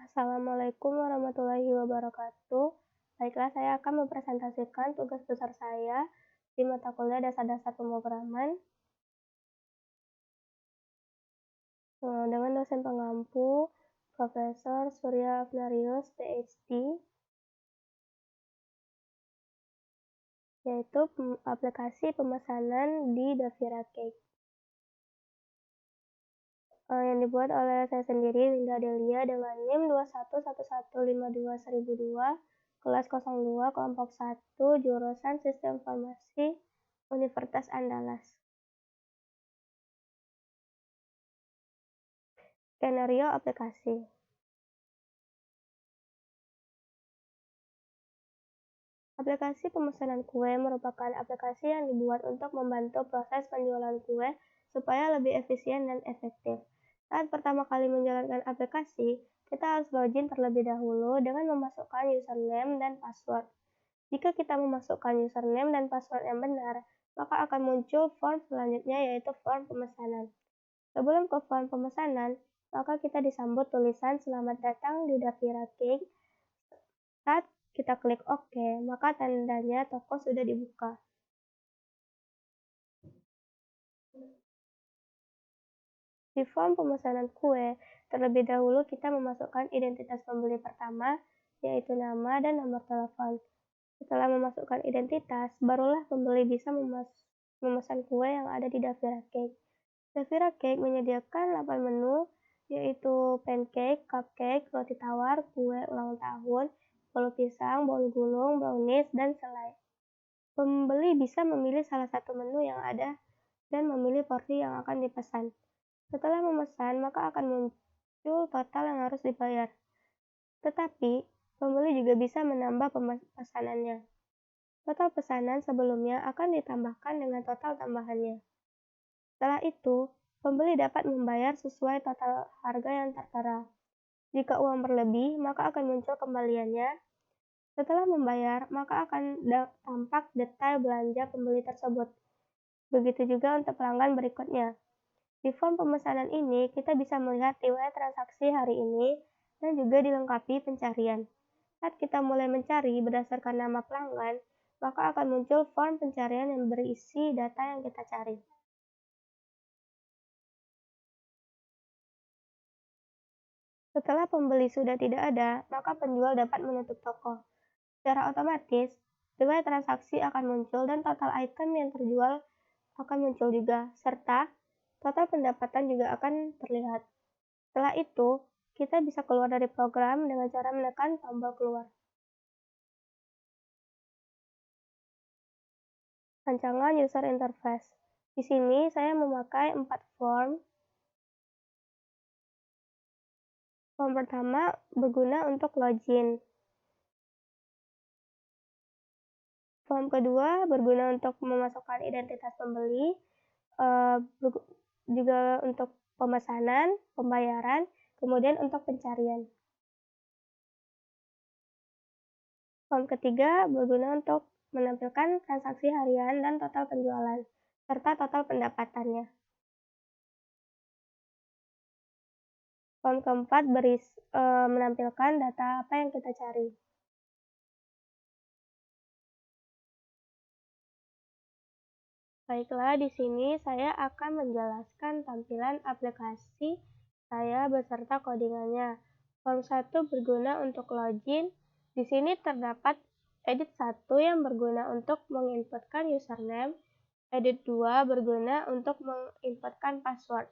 Assalamualaikum warahmatullahi wabarakatuh. Baiklah, saya akan mempresentasikan tugas besar saya di mata kuliah Dasar-Dasar Pemrograman dengan dosen pengampu Profesor Surya Afnarius, PhD, yaitu aplikasi pemesanan di Davira Cake. Yang dibuat oleh saya sendiri, Linda Delia, dengan NIM 211152002, kelas 02, kelompok 1, jurusan Sistem Informasi, Universitas Andalas. Skenario aplikasi. Aplikasi pemesanan kue merupakan aplikasi yang dibuat untuk membantu proses penjualan kue supaya lebih efisien dan efektif. Saat pertama kali menjalankan aplikasi, kita harus login terlebih dahulu dengan memasukkan username dan password. Jika kita memasukkan username dan password yang benar, maka akan muncul form selanjutnya, yaitu form pemesanan. Sebelum ke form pemesanan, maka kita disambut tulisan "Selamat datang di Davira Cake". Saat kita klik OK, maka tandanya toko sudah dibuka. Di form pemesanan kue, terlebih dahulu kita memasukkan identitas pembeli pertama, yaitu nama dan nomor telepon. Setelah memasukkan identitas, barulah pembeli bisa memesan kue yang ada di Davira Cake. Davira Cake menyediakan 8 menu, yaitu pancake, cupcake, roti tawar, kue ulang tahun, bolu pisang, bolu gulung, brownies, dan selai. Pembeli bisa memilih salah satu menu yang ada dan memilih porsi yang akan dipesan. Setelah memesan, maka akan muncul total yang harus dibayar. Tetapi, pembeli juga bisa menambah pesanannya. Total pesanan sebelumnya akan ditambahkan dengan total tambahannya. Setelah itu, pembeli dapat membayar sesuai total harga yang tertera. Jika uang berlebih, maka akan muncul kembaliannya. Setelah membayar, maka akan tampak detail belanja pembeli tersebut. Begitu juga untuk pelanggan berikutnya. Di form pemesanan ini, kita bisa melihat riwayat transaksi hari ini dan juga dilengkapi pencarian. Saat kita mulai mencari berdasarkan nama pelanggan, maka akan muncul form pencarian yang berisi data yang kita cari. Setelah pembeli sudah tidak ada, maka penjual dapat menutup toko. Secara otomatis, riwayat transaksi akan muncul dan total item yang terjual akan muncul juga, serta total pendapatan juga akan terlihat. Setelah itu, kita bisa keluar dari program dengan cara menekan tombol keluar. Rancangan user interface. Di sini saya memakai 4 form. Form pertama berguna untuk login. Form kedua berguna untuk memasukkan identitas pembeli, juga untuk pemesanan, pembayaran, kemudian untuk pencarian. Form ketiga berguna untuk menampilkan transaksi harian dan total penjualan, serta total pendapatannya. Form keempat menampilkan data apa yang kita cari. Baiklah, di sini saya akan menjelaskan tampilan aplikasi saya beserta codingannya. Form 1 berguna untuk login. Di sini terdapat edit 1 yang berguna untuk menginputkan username. Edit 2 berguna untuk menginputkan password.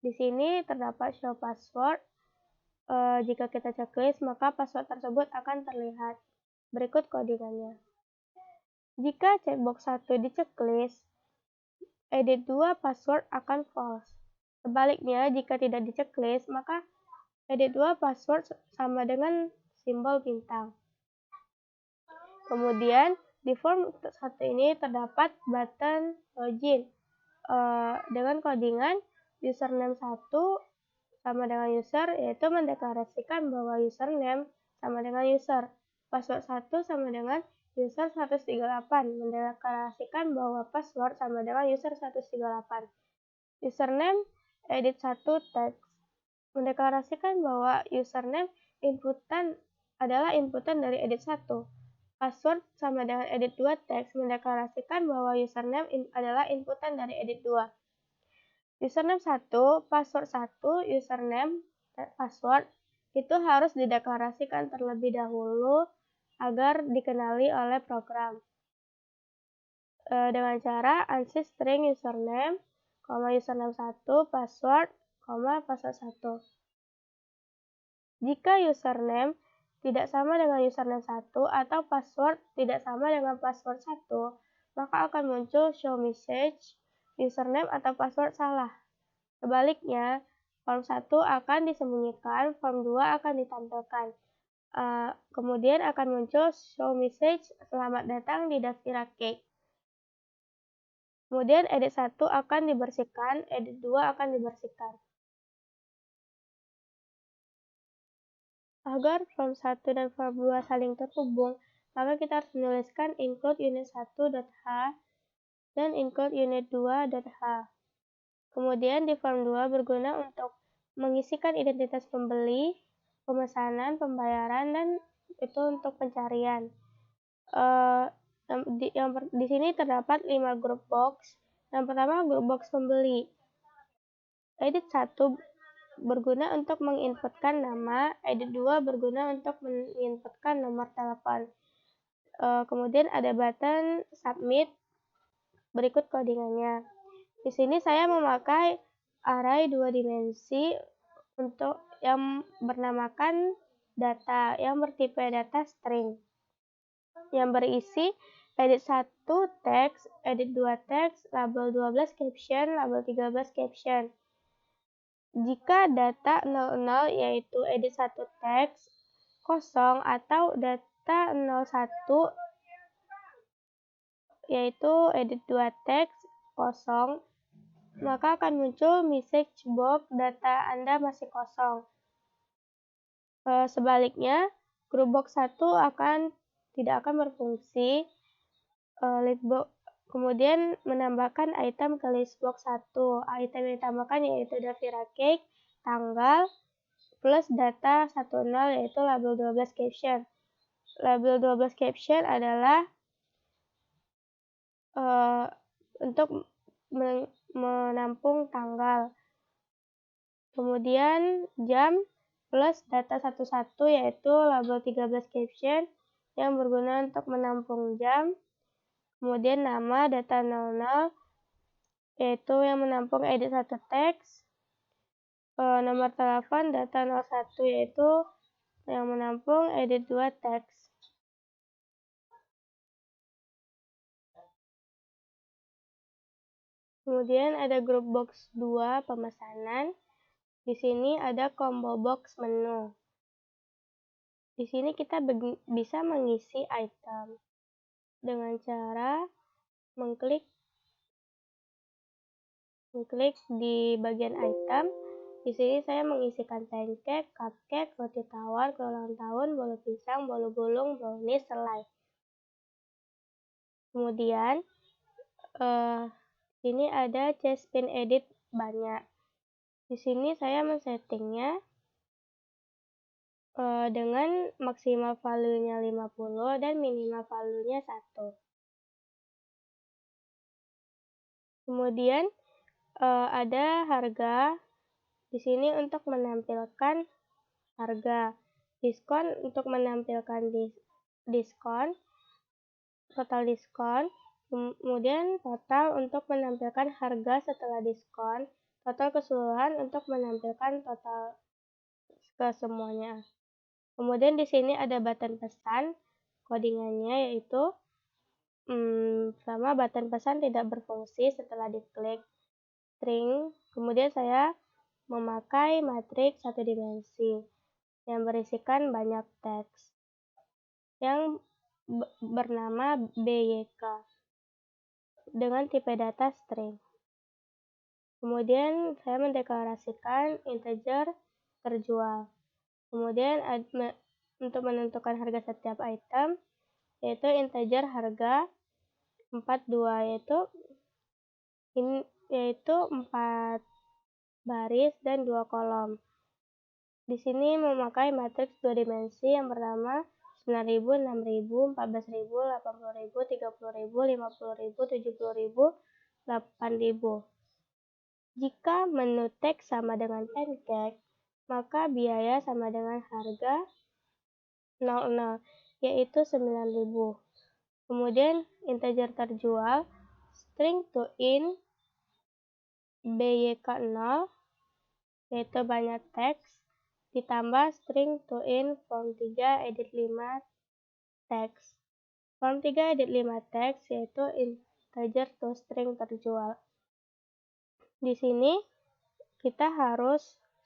Di sini terdapat show password. Jika kita checklist, maka password tersebut akan terlihat. Berikut codingannya. Jika checkbox 1 di checklist, edit 2 password akan false. Sebaliknya, jika tidak di checklist, maka edit 2 password sama dengan simbol bintang. Kemudian, di form 1 ini terdapat button login dengan codingan username 1 sama dengan user, yaitu mendeklarasikan bahwa username sama dengan user. Password 1 sama dengan user 138, mendeklarasikan bahwa password sama dengan user 138. Username edit 1 text. mendeklarasikan bahwa username adalah inputan dari edit 1. Password sama dengan edit 2 teks mendeklarasikan bahwa username adalah inputan dari edit 2. Username 1, password 1, username, password itu harus dideklarasikan terlebih dahulu agar dikenali oleh program. Dengan cara ansih string username, username 1, password, password 1. Jika username tidak sama dengan username 1 atau password tidak sama dengan password 1, maka akan muncul show message username atau password salah. Sebaliknya, form 1 akan disembunyikan, form 2 akan ditampilkan. Kemudian akan muncul show message selamat datang di Davira Cake. Kemudian edit 1 akan dibersihkan, edit 2 akan dibersihkan. Agar form 1 dan form 2 saling terhubung, maka kita harus menuliskan include unit 1.h dan include unit 2.h. Kemudian di form 2 berguna untuk mengisikan identitas pembeli, pemesanan, pembayaran, dan itu untuk pencarian. Di sini terdapat 5 grup box. Yang pertama grup box pembeli. Edit 1 berguna untuk menginputkan nama, edit 2 berguna untuk menginputkan nomor telepon. Kemudian ada button submit, berikut codingannya. Di sini saya memakai array 2 dimensi untuk yang bernamakan data, yang bertipe data string, yang berisi edit 1 teks, edit 2 teks, label 12 caption, label 13 caption. Jika data 00 yaitu edit 1 teks kosong atau data 01 yaitu edit 2 teks kosong, maka akan muncul message box data Anda masih kosong. Sebaliknya, grup box 1 tidak akan berfungsi. Kemudian menambahkan item ke list box 1. Item yang ditambahkan yaitu Davira Cake, tanggal, plus data 10 yaitu label 12 caption. Label 12 caption adalah untuk menampung tanggal. Kemudian jam plus data 11 yaitu label 13 caption yang berguna untuk menampung jam. Kemudian nama data 00 yaitu yang menampung edit 1 teks. Nomor telepon data 01 yaitu yang menampung edit 2 teks. Kemudian ada grup box 2 pemesanan. Di sini ada combo box menu. Di sini kita bisa mengisi item dengan cara mengklik di bagian item. Di sini saya mengisikan pancake, cupcake, roti tawar, kue ulang tahun, bolu pisang, bolu gulung, brownies, selai. Kemudian sini ada chest pin edit banyak. Di sini saya men-settingnya dengan maksimal value-nya 50 dan minimal value-nya 1. Kemudian ada harga. Di sini untuk menampilkan harga. Diskon untuk menampilkan diskon, total diskon. Kemudian total untuk menampilkan harga setelah diskon. Total keseluruhan untuk menampilkan total kesemuanya. Kemudian di sini ada button pesan, codingannya yaitu pertama button pesan tidak berfungsi setelah diklik string. Kemudian saya memakai matriks 1 dimensi yang berisikan banyak teks yang bernama BYK dengan tipe data string. Kemudian saya mendeklarasikan integer terjual. Kemudian untuk menentukan harga setiap item yaitu integer harga 42 yaitu 4 baris dan 2 kolom. Di sini memakai matriks 2 dimensi. Yang pertama 9.000, 6.000, 14.000, 80.000, 30.000, 50.000, 70.000, 8.000. Jika menu teks sama dengan pancake, maka biaya sama dengan harga 00, yaitu 9.000. Kemudian integer terjual, string to in BYK0, yaitu banyak teks, ditambah string to in form 3 edit 5 teks. Form 3 edit 5 teks yaitu integer to string terjual. Di sini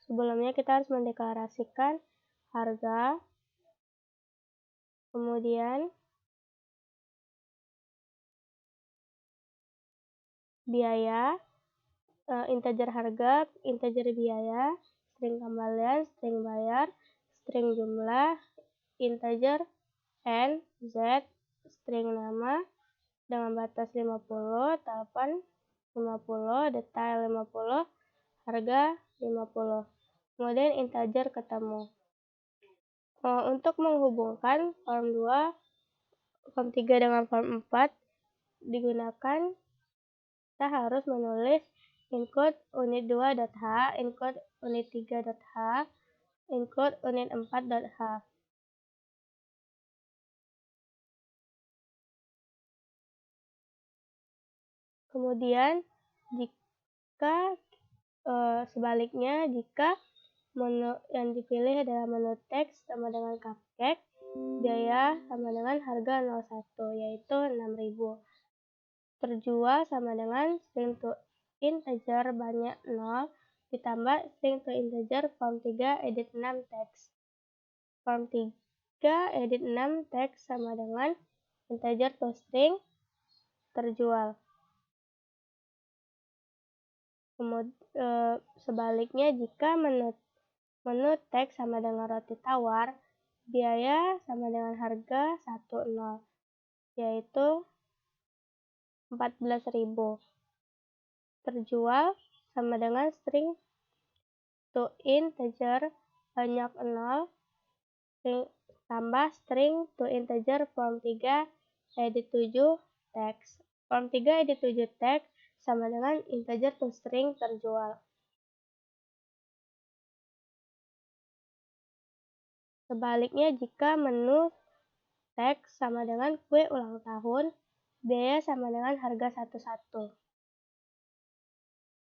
sebelumnya kita harus mendeklarasikan harga, kemudian biaya, integer harga, integer biaya, string kembalian, string bayar, string jumlah, integer n, z, string nama dengan batas 50, telepon 50, detail 50, harga 50. Kemudian integer ketemu. Untuk menghubungkan form 2, form 3 dengan form 4 digunakan, kita harus menulis include unit 2.h, include unit 3.h, include unit 4.h. Kemudian sebaliknya, jika menu yang dipilih adalah menu teks sama dengan cupcake, biaya sama dengan harga 01, yaitu 6.000. Terjual sama dengan string to integer banyak 0 ditambah string to integer form 3 edit 6 teks. Form 3 edit 6 teks sama dengan integer to string terjual. Sebaliknya, jika menu teks sama dengan roti tawar, biaya sama dengan harga 10, yaitu 14.000. Terjual sama dengan string to integer banyak 0 tambah string to integer form 3 edit 7 teks. Form 3 edit 7 teks sama dengan integer to string terjual. Sebaliknya, jika menu teks sama dengan kue ulang tahun, biaya sama dengan harga 11.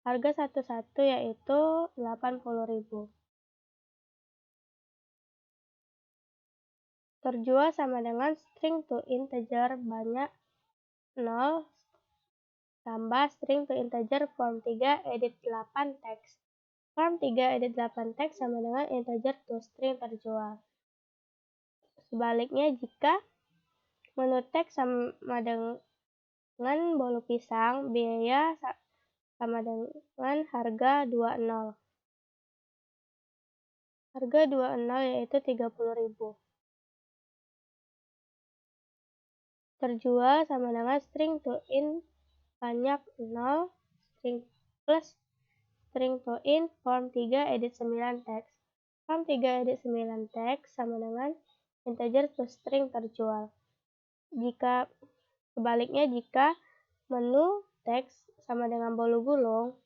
Harga 11 yaitu 80.000. Terjual sama dengan string to integer banyak 0 tambah string to integer form 3 edit 8 teks. Form 3 edit 8 teks sama dengan integer to string terjual. Sebaliknya, jika menu teks sama dengan bolu pisang, biaya sama dengan harga 20. Harga 20 yaitu 30.000. Terjual sama dengan string to in banyak 0 plus string to in form 3 edit 9 teks. Form 3 edit 9 teks sama dengan integer to string terjual. Sebaliknya, jika menu teks sama dengan bolu gulung,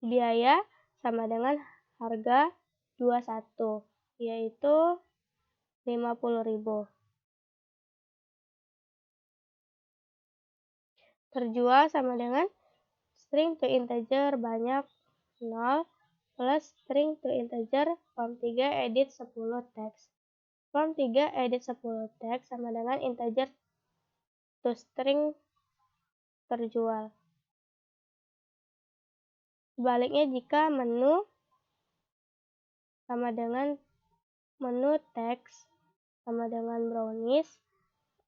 biaya sama dengan harga 21, yaitu 50.000. Terjual sama dengan string to integer banyak 0 plus string to integer form 3 edit 10 teks. Form 3 edit 10 teks sama dengan integer to string terjual. Sebaliknya, jika menu sama dengan menu teks sama dengan brownies,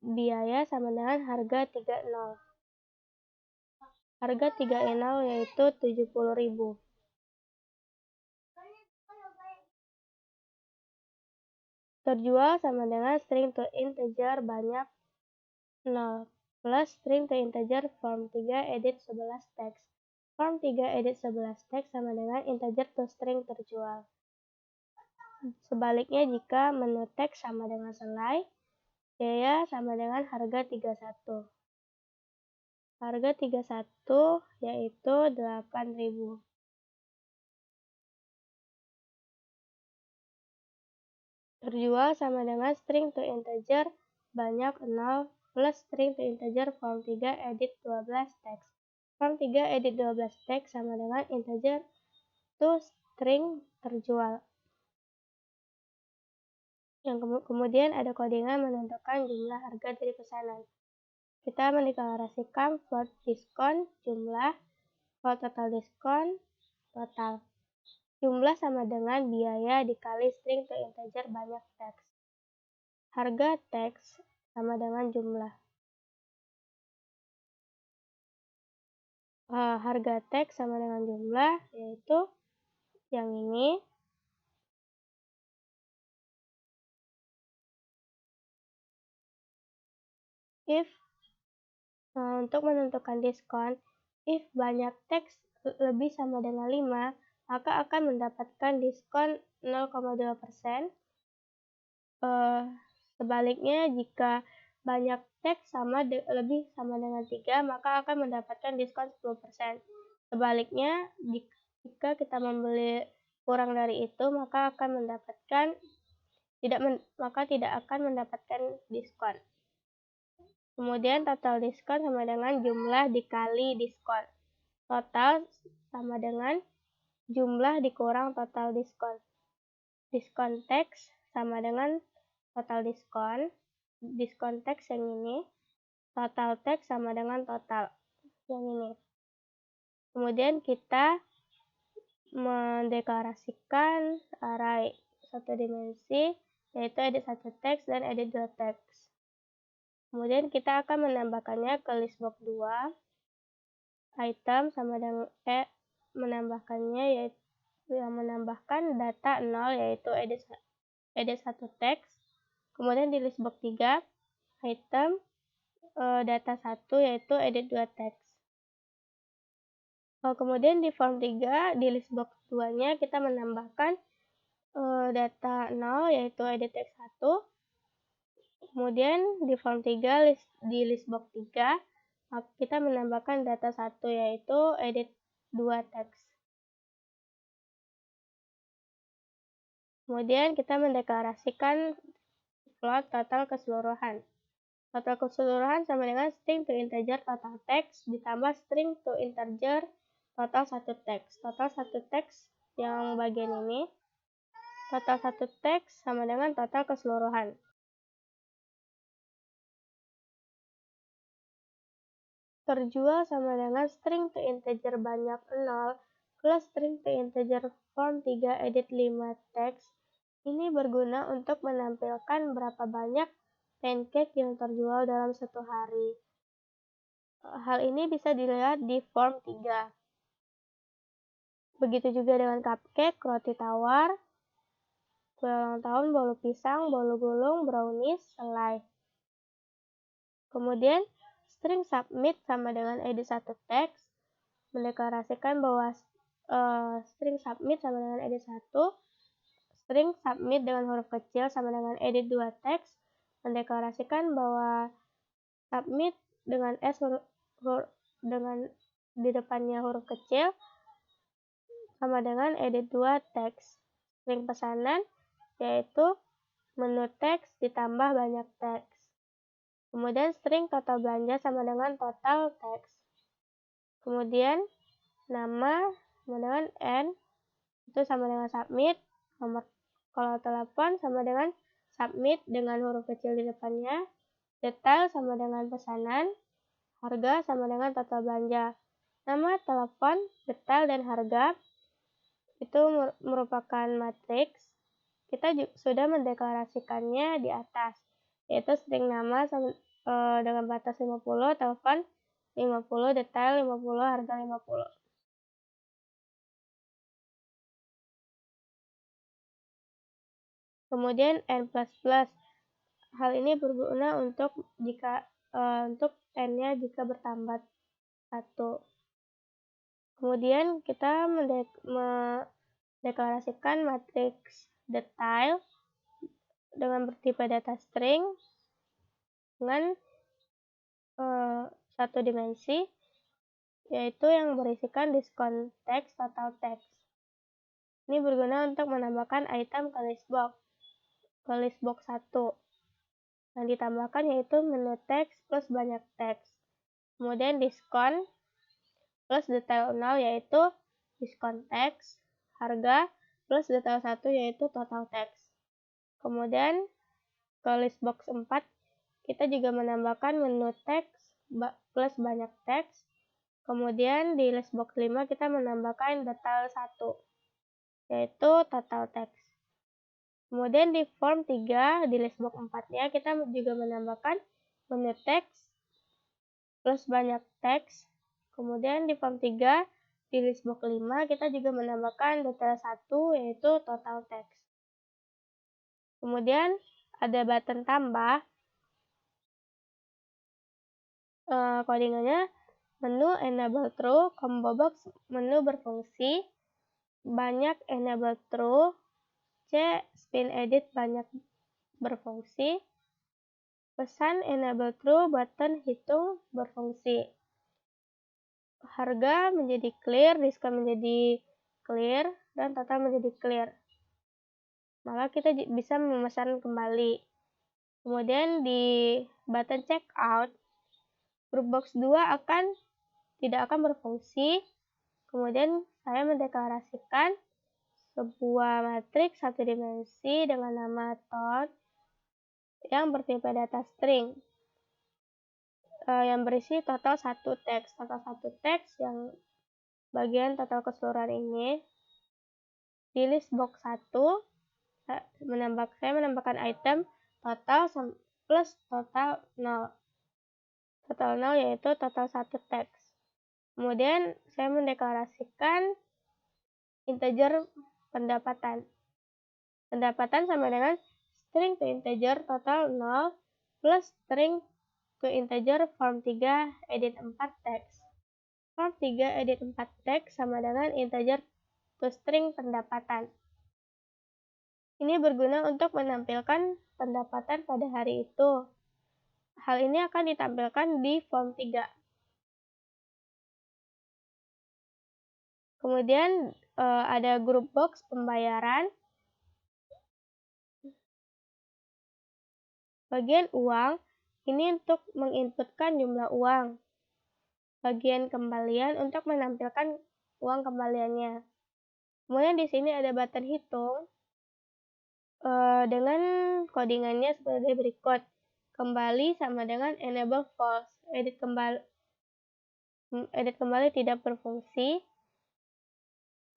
biaya sama dengan harga 30. Harga 30 yaitu 70.000. Terjual sama dengan string to integer banyak 0 plus string to integer form 3 edit 11 teks. Form 3 edit 11 teks sama dengan integer toString terjual. Sebaliknya jika menu teks sama dengan selai, biaya sama dengan harga 31. Harga 31 yaitu 8.000. Terjual sama dengan string to integer banyak 0 plus string to integer form 3 edit 12 teks. Form 3 edit 12 teks sama dengan integer to string terjual. Yang kemudian ada codingan menentukan jumlah harga dari pesanan. Kita mendeklarasikan float diskon jumlah, float total diskon, total. Jumlah sama dengan biaya dikali string to integer banyak teks. Harga teks sama dengan jumlah. Harga teks sama dengan jumlah, yaitu yang ini. If untuk menentukan diskon, if banyak teks lebih sama dengan 5, maka akan mendapatkan diskon 0,2%. Sebaliknya, jika banyak teks lebih sama dengan 3, maka akan mendapatkan diskon 10%. Sebaliknya, jika kita membeli kurang dari itu, maka tidak akan mendapatkan diskon. Kemudian total diskon sama dengan jumlah dikali diskon. Total sama dengan jumlah dikurang total diskon. Diskon teks sama dengan total diskon. Diskon teks yang ini. Total teks sama dengan total yang ini. Kemudian kita mendeklarasikan array satu dimensi, yaitu edit 1 teks dan edit 2 teks. Kemudian kita akan menambahkannya ke list box 2. Item sama dengan menambahkannya yaitu menambahkan data 0 yaitu edit 1 teks. Kemudian di list box 3 item data 1 yaitu edit 2 teks. Kemudian di form 3 di list box 2-nya kita menambahkan data 0 yaitu edit teks 1. Kemudian di form 3 di list box 3 kita menambahkan data 1 yaitu edit 2 teks. Kemudian kita mendeklarasikan float total keseluruhan. Total keseluruhan sama dengan string to integer total teks ditambah string to integer total 1 teks. Total 1 teks yang bagian ini. Total 1 teks sama dengan total keseluruhan. Terjual sama dengan string to integer banyak 0 plus string to integer form 3 edit 5 teks. Ini berguna untuk menampilkan berapa banyak pancake yang terjual dalam satu hari. Hal ini bisa dilihat di form 3. Begitu juga dengan cupcake, roti tawar, kue ulang tahun, bolu pisang, bolu gulung, brownies, selai. Kemudian string submit sama dengan edit 1 teks, mendeklarasikan bahwa string submit sama dengan edit 1, string submit dengan huruf kecil sama dengan edit 2 teks, mendeklarasikan bahwa submit dengan dengan di depannya huruf kecil sama dengan edit 2 teks. String pesanan yaitu menu teks ditambah banyak teks. Kemudian string total belanja sama dengan total teks. Kemudian nama sama dengan n itu sama dengan submit. Nomor kalau telepon sama dengan submit dengan huruf kecil di depannya. Detail sama dengan pesanan. Harga sama dengan total belanja. Nama, telepon, detail, dan harga itu merupakan matriks. Kita sudah mendeklarasikannya di atas, yaitu string nama dengan batas 50, telepon 50, detail 50, harga 50. Kemudian n++. Hal ini berguna untuk n-nya jika bertambah 1. Kemudian kita mendeklarasikan matriks detail dengan bertipe data string dengan satu dimensi, yaitu yang berisikan diskon teks, total teks. Ini berguna untuk menambahkan item ke list box 1. Yang ditambahkan yaitu menu teks plus banyak teks. Kemudian diskon plus detail 0 yaitu diskon teks, harga plus detail 1 yaitu total teks. Kemudian ke list box 4 kita juga menambahkan menu teks plus banyak teks. Kemudian di list box 5 kita menambahkan detail 1 yaitu total teks. Kemudian di form 3 di list box 4-nya kita juga menambahkan menu teks plus banyak teks. Kemudian di form 3 di list box 5 kita juga menambahkan detail 1 yaitu total teks. Kemudian ada button tambah. Codingannya menu enable true, combo box menu berfungsi, banyak enable true, C spin edit banyak berfungsi, pesan enable true, button hitung berfungsi. Harga menjadi clear, diskon menjadi clear, dan total menjadi clear. Maka kita bisa memesan kembali. Kemudian di button checkout, group box 2 tidak akan berfungsi. Kemudian saya mendeklarasikan sebuah matriks satu dimensi dengan nama tot yang bertipe data string yang berisi total satu teks. Total satu teks yang bagian total keseluruhan ini di list box 1 saya menambahkan item total plus total 0. Total 0 yaitu total satu teks. Kemudian saya mendeklarasikan integer pendapatan. Pendapatan sama dengan string to integer total 0 plus string to integer form 3 edit 4 teks. Form 3 edit 4 teks sama dengan integer to string pendapatan. Ini berguna untuk menampilkan pendapatan pada hari itu. Hal ini akan ditampilkan di form 3. Kemudian ada group box pembayaran. Bagian uang ini untuk menginputkan jumlah uang. Bagian kembalian untuk menampilkan uang kembaliannya. Kemudian di sini ada button hitung dengan codingannya sebagai berikut. Kembali sama dengan enable false. Edit kembali tidak berfungsi.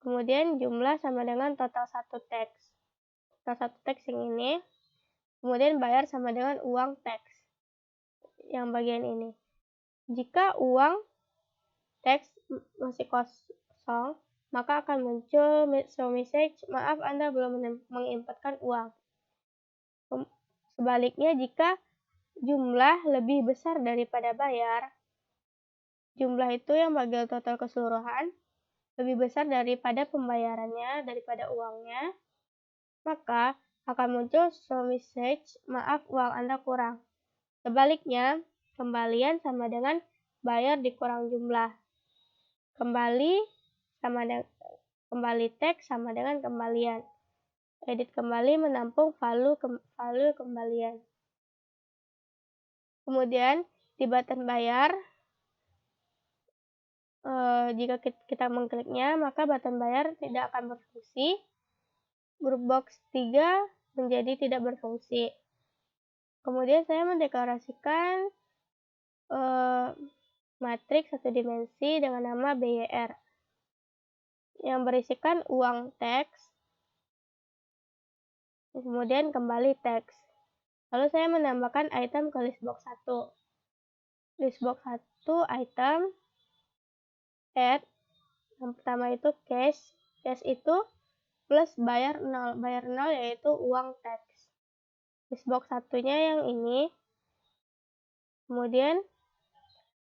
Kemudian jumlah sama dengan total satu teks. Total satu teks yang ini. Kemudian bayar sama dengan uang teks. Yang bagian ini. Jika uang teks masih kosong, maka akan muncul show message, maaf Anda belum menginputkan uang. Sebaliknya, jika jumlah lebih besar daripada bayar, jumlah itu yang bagian total keseluruhan, lebih besar daripada pembayarannya, daripada uangnya, maka akan muncul show message, maaf uang Anda kurang. Sebaliknya, kembalian sama dengan bayar dikurang jumlah. Kembali teks sama dengan kembalian. Edit kembali menampung value kembalian. Kemudian di button bayar, jika kita mengkliknya, maka button bayar tidak akan berfungsi. Group box 3 menjadi tidak berfungsi. Kemudian saya mendeklarasikan matriks satu dimensi dengan nama BYR yang berisikan uang teks, kemudian kembali teks. Lalu saya menambahkan item ke list box 1. List box 1 item add, yang pertama itu cash itu plus bayar 0. Bayar 0 yaitu uang teks. List box satunya yang ini. Kemudian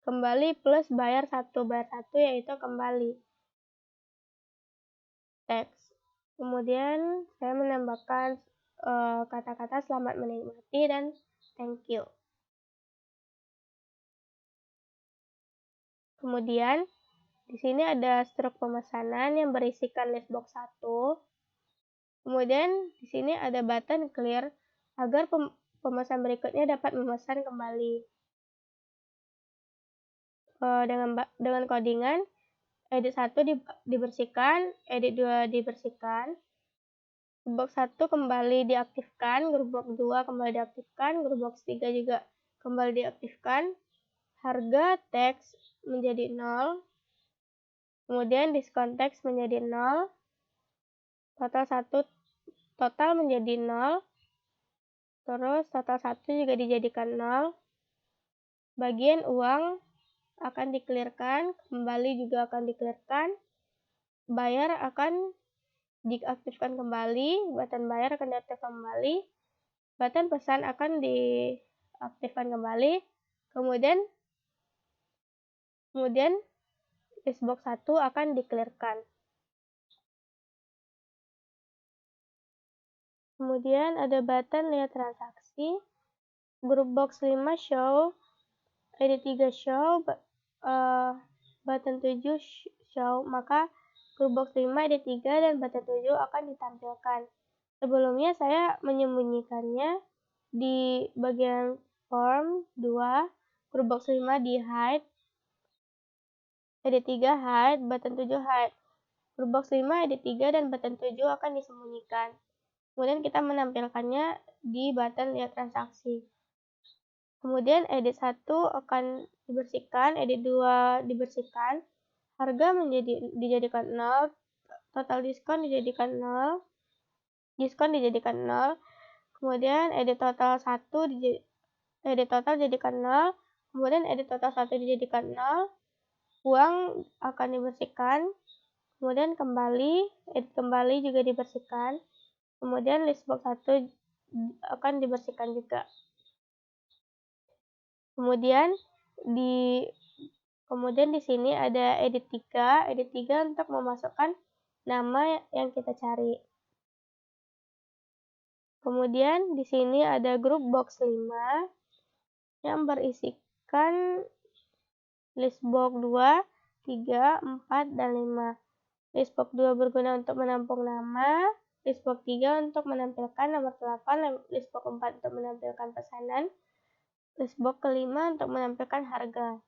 kembali plus bayar 1. Bayar 1 yaitu kembali. teks. Kemudian saya menambahkan kata-kata selamat menikmati dan thank you. Kemudian di sini ada struk pemesanan yang berisikan list box 1. Kemudian di sini ada button clear agar pemesan berikutnya dapat memesan kembali. Dengan codingan edit 1 dibersihkan, edit 2 dibersihkan, grup box 1 kembali diaktifkan, grup box 2 kembali diaktifkan, grup box 3 juga kembali diaktifkan, harga teks menjadi 0, kemudian diskon teks menjadi 0, total menjadi 0, terus total 1 juga dijadikan 0, bagian uang akan dikelirkan, kembali juga akan dikelirkan, bayar akan diaktifkan kembali, button bayar akan diaktifkan kembali, button pesan akan diaktifkan kembali, kemudian list box 1 akan dikelirkan. Kemudian ada button lihat transaksi, grup box 5 show, edit 3 show, button 7 show, maka grup box 5, edit 3, dan button 7 akan ditampilkan. Sebelumnya saya menyembunyikannya di bagian form 2, grup box 5 di hide, edit 3 hide, button 7 hide. Grup box 5, edit 3, dan button 7 akan disembunyikan. Kemudian kita menampilkannya di button lihat transaksi. Kemudian edit 1 akan dibersihkan, edit 2 dibersihkan, harga dijadikan 0, total diskon dijadikan 0, diskon dijadikan 0, kemudian edit total jadikan 0, kemudian edit total 1 dijadikan 0, uang akan dibersihkan, kemudian edit kembali juga dibersihkan, kemudian list box 1 akan dibersihkan juga. Kemudian di sini ada edit 3 untuk memasukkan nama yang kita cari. Kemudian di sini ada grup box 5 yang berisikan list box 2, 3, 4, dan 5. List box 2 berguna untuk menampung nama, list box 3 untuk menampilkan nomor telepon, list box 4 untuk menampilkan pesanan, list box kelima untuk menampilkan harga.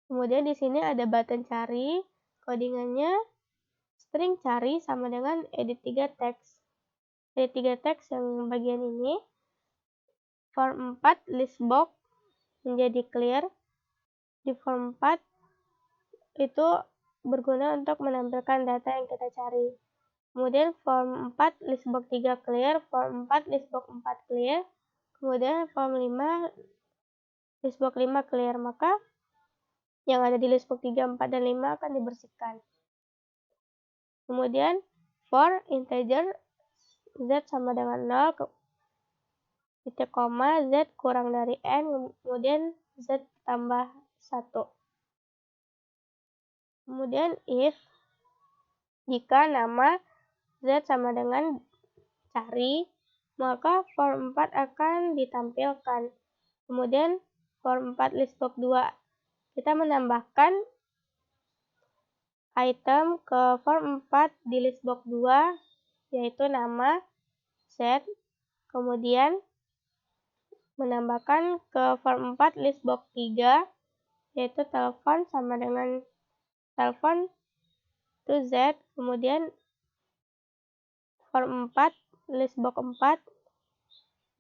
Kemudian di sini ada button cari, codingannya string cari sama dengan edit 3 teks. Edit 3 teks yang bagian ini, form 4 list box menjadi clear. Di form 4 itu berguna untuk menampilkan data yang kita cari. Kemudian form 4 list box 3 clear, form 4 list box 4 clear, kemudian form 5 list box 5 clear, maka yang ada di list box 3, 4, dan 5 akan dibersihkan. Kemudian for integer z sama dengan 0, titik koma, z kurang dari n, kemudian z tambah 1. Kemudian if jika nama z sama dengan cari, maka form 4 akan ditampilkan. Kemudian form 4 list box 2, kita menambahkan item ke form 4 di list box 2, yaitu nama z, kemudian menambahkan ke form 4 list box 3, yaitu telepon sama dengan telepon to z, kemudian form 4 list box 4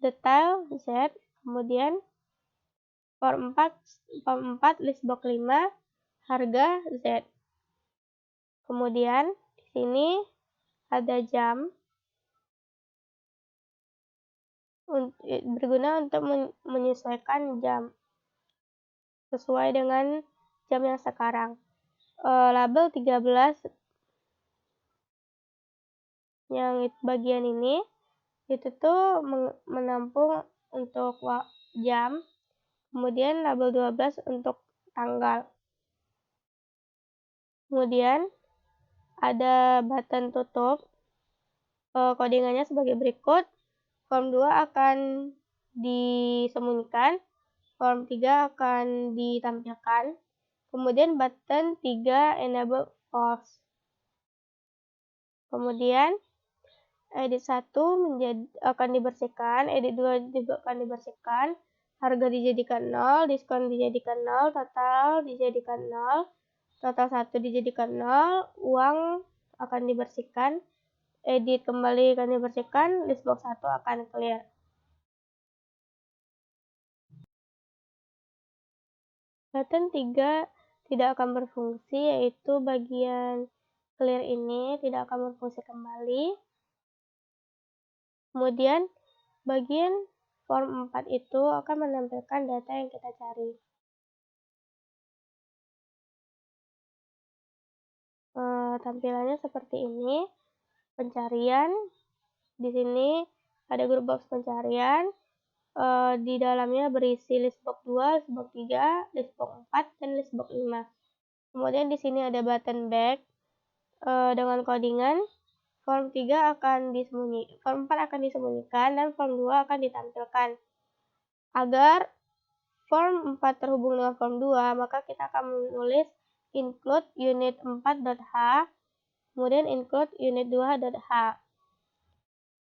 detail z, kemudian form 4 list box 5 harga z. Kemudian di sini ada jam berguna untuk menyesuaikan jam sesuai dengan jam yang sekarang. Label 13 yang bagian ini itu tuh menampung untuk jam, kemudian label 12 untuk tanggal. Kemudian ada button tutup. Codingannya sebagai berikut. Form 2 akan disembunyikan, form 3 akan ditampilkan, kemudian button 3 enable false. Kemudian edit 1 akan dibersihkan, edit 2 juga akan dibersihkan, harga dijadikan 0, diskon dijadikan 0, total dijadikan 0, total 1 dijadikan 0, uang akan dibersihkan, edit kembali akan dibersihkan, list box 1 akan clear. Button 3 tidak akan berfungsi, yaitu bagian clear ini tidak akan berfungsi kembali. Kemudian bagian form 4 itu akan menampilkan data yang kita cari. Tampilannya seperti ini. Pencarian, di sini ada grup box pencarian. Di dalamnya berisi list box 2, list box 3, list box 4, dan list box 5. Kemudian di sini ada button back dengan codingan form 3 form 4 akan disembunyikan dan form 2 akan ditampilkan. Agar form 4 terhubung dengan form 2, maka kita akan menulis include unit 4.h, kemudian include unit 2.h.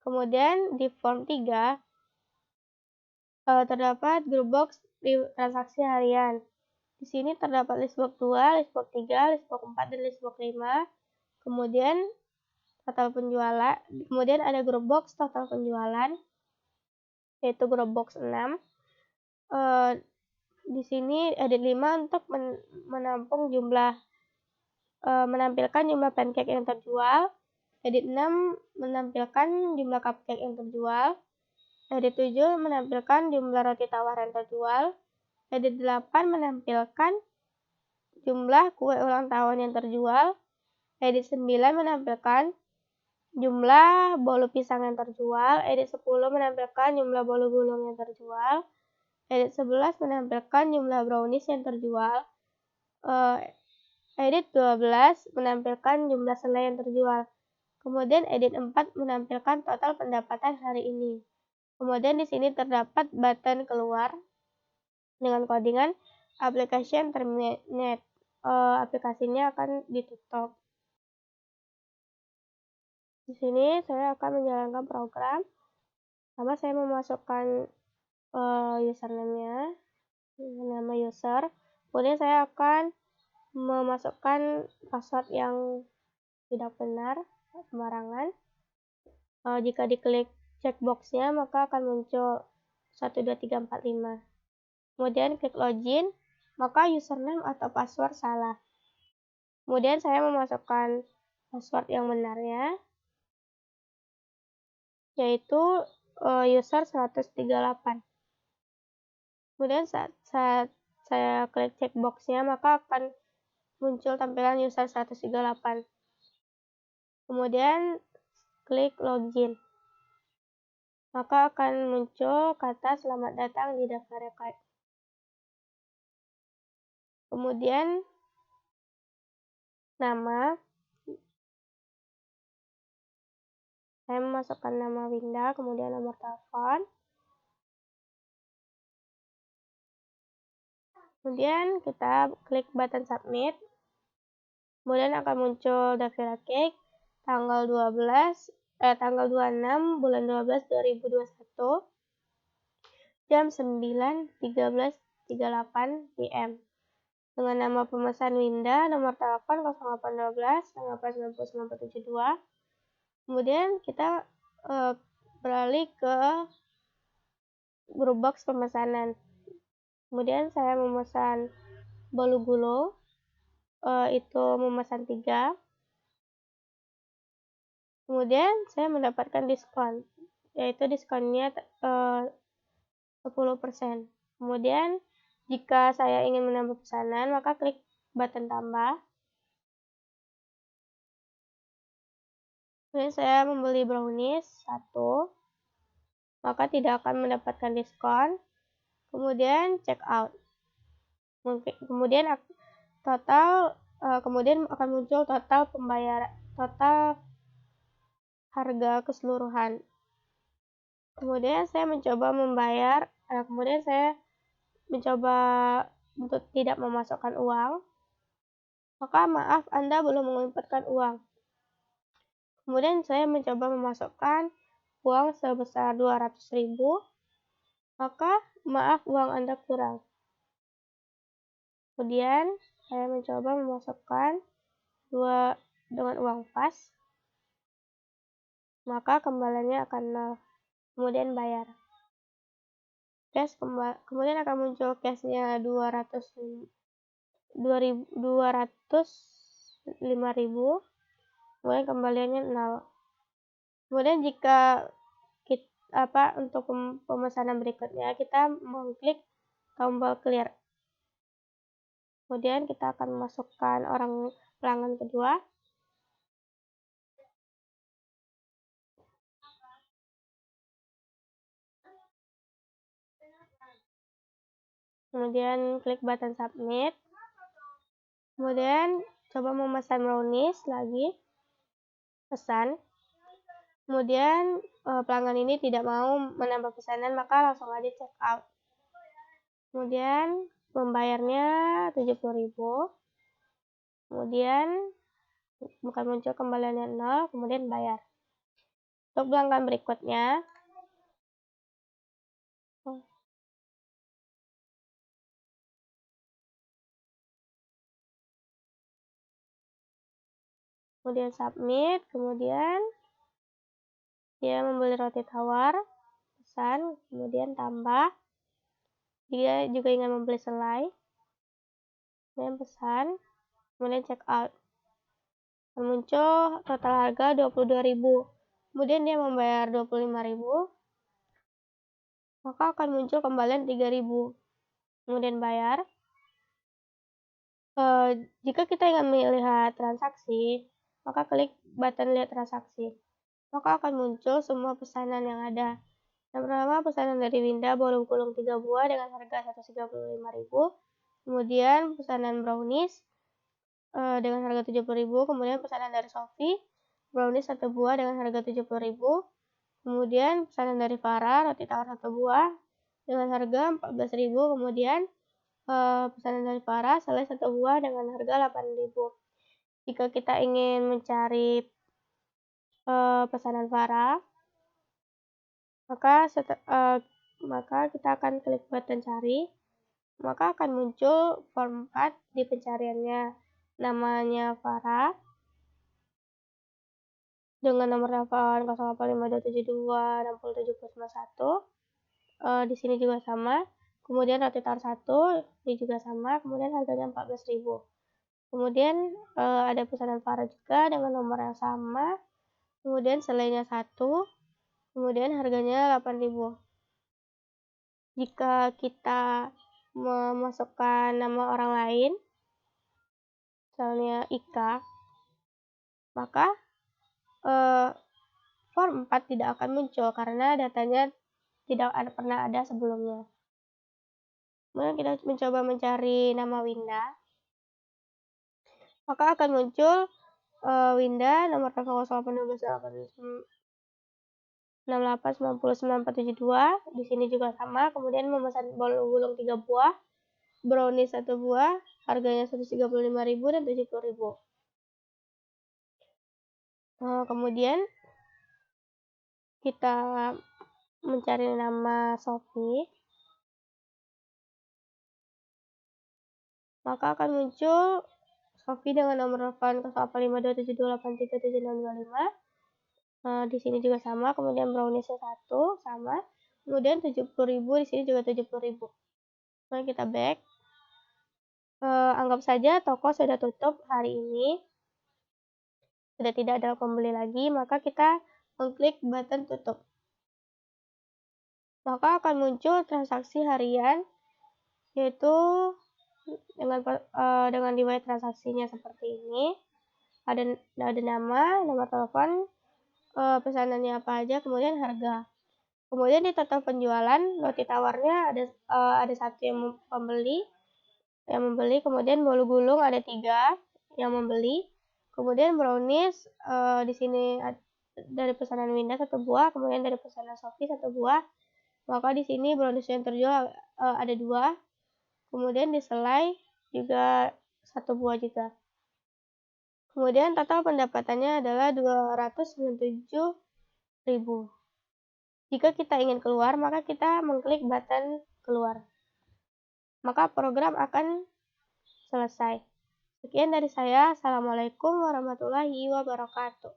Kemudian di form 3 terdapat grup box transaksi harian. Di sini terdapat list box 2, list box 3, list box 4, dan list box 5. Kemudian total penjualan, kemudian ada grup box total penjualan, yaitu grup box 6. Di sini edit 5 untuk menampung menampilkan jumlah pancake yang terjual. Edit 6 menampilkan jumlah cupcake yang terjual. Edit 7 menampilkan jumlah roti tawar yang terjual. Edit 8 menampilkan jumlah kue ulang tahun yang terjual. Edit 9 menampilkan jumlah bolu pisang yang terjual. Edit 10 menampilkan jumlah bolu gulung yang terjual. Edit 11 menampilkan jumlah brownies yang terjual. Edit 12 menampilkan jumlah selai yang terjual. Kemudian edit 4 menampilkan total pendapatan hari ini. Kemudian di sini terdapat button keluar dengan codingan application terminate. Aplikasinya akan ditutup. Di sini saya akan menjalankan program. Pertama saya memasukkan username-nya, nama user. Kemudian saya akan memasukkan password yang tidak benar, sembarangan. Jika diklik checkbox-nya, maka akan muncul 12345. Kemudian klik login, maka username atau password salah. Kemudian saya memasukkan password yang benarnya, yaitu user 138. Kemudian saat saya klik checkbox-nya, maka akan muncul tampilan user 138. Kemudian klik login. Maka akan muncul kata selamat datang di daftar record. Kemudian nama. Saya memasukkan nama Winda, kemudian nomor telepon. Kemudian kita klik button submit. Kemudian akan muncul Davira Cake tanggal 26 bulan 12 2021 jam 9.13.38 PM dengan nama pemesan Winda, nomor telepon 0812 1890 Kemudian kita beralih ke grup box pemesanan. Kemudian saya memesan bolu gulung, itu memesan 3. Kemudian saya mendapatkan diskon, yaitu diskonnya 10%. Kemudian jika saya ingin menambah pesanan, maka klik button tambah. Kemudian saya membeli brownies 1, maka tidak akan mendapatkan diskon. Kemudian check out. Kemudian akan muncul total total harga keseluruhan. Kemudian saya mencoba membayar, kemudian saya mencoba untuk tidak memasukkan uang, maka maaf Anda belum mengirimkan uang. Kemudian saya mencoba memasukkan uang sebesar 200.000, maka maaf uang Anda kurang. Kemudian saya mencoba memasukkan dengan uang pas, maka kembaliannya akan 0. Kemudian bayar. Kemudian akan muncul cashnya 205.000, kemudian kembaliannya 0. Kemudian jika untuk pemesanan berikutnya kita mengklik tombol clear. Kemudian kita akan masukkan orang pelanggan kedua. Kemudian klik button submit. Kemudian coba memesan brownies lagi. Pesan. Kemudian pelanggan ini tidak mau menambah pesanan, maka langsung aja check out. Kemudian membayarnya 70.000. Kemudian bukan muncul kembaliannya 0, kemudian bayar. Untuk pelanggan berikutnya, kemudian submit, kemudian dia membeli roti tawar, pesan, kemudian tambah. Dia juga ingin membeli selai, kemudian pesan, kemudian check out. Muncul total harga 22.000. Kemudian dia membayar 25.000, maka akan muncul kembalian 3.000. Kemudian bayar. Jika kita ingin melihat transaksi, maka klik button lihat transaksi. Maka akan muncul semua pesanan yang ada. Yang pertama, pesanan dari Winda bolu gulung 3 buah dengan harga 135.000. Kemudian pesanan brownies dengan harga 70.000. Kemudian pesanan dari Sophie, brownies 1 buah dengan harga 70.000. Kemudian pesanan dari Farah, roti tawar 1 buah dengan harga 14.000. Kemudian pesanan dari Farah, selai 1 buah dengan harga 8.000. Jika kita ingin mencari pesanan Farah, maka kita akan klik button cari, maka akan muncul form 4 di pencariannya. Namanya Farah dengan nomor telepon 085272 di sini juga sama. Kemudian roti tawar 1 ini juga sama, kemudian harganya 14.000. Kemudian ada pesanan Farah juga dengan nomor yang sama. Kemudian selainya 1, kemudian harganya 8.000. Jika kita memasukkan nama orang lain, misalnya Ika, maka form 4 tidak akan muncul karena datanya tidak pernah ada sebelumnya. Kemudian kita mencoba mencari nama Winda, maka akan muncul Winda nomor telepon 081268999472. Di sini juga sama. Kemudian memesan bolu gulung 3 buah, brownies 1 buah, harganya 135.000 dan 70.000. Kemudian kita mencari nama Sophie, maka akan muncul Sophie dengan nomor telepon 085272837625. Di sini juga sama, kemudian browniesnya 1 sama, kemudian 70.000, di sini juga 70.000. Mari kita back. Anggap saja toko sudah tutup hari ini, sudah tidak ada pembeli lagi, maka kita mengklik button tutup. Maka akan muncul transaksi harian, yaitu dengan riwayat transaksinya seperti ini. Ada nama, nomor telepon, pesanannya apa aja, kemudian harga. Kemudian di total penjualan roti tawarnya ada 1 yang membeli, kemudian bolu gulung ada 3 yang membeli, Kemudian brownies, di sini dari pesanan Winda 1 buah, kemudian dari pesanan Shopee 1 buah, maka di sini brownies yang terjual, ada 2, kemudian di selai juga 1 buah juga. Kemudian total pendapatannya adalah 297.000. Jika kita ingin keluar, maka kita mengklik button keluar. Maka program akan selesai. Sekian dari saya. Assalamualaikum warahmatullahi wabarakatuh.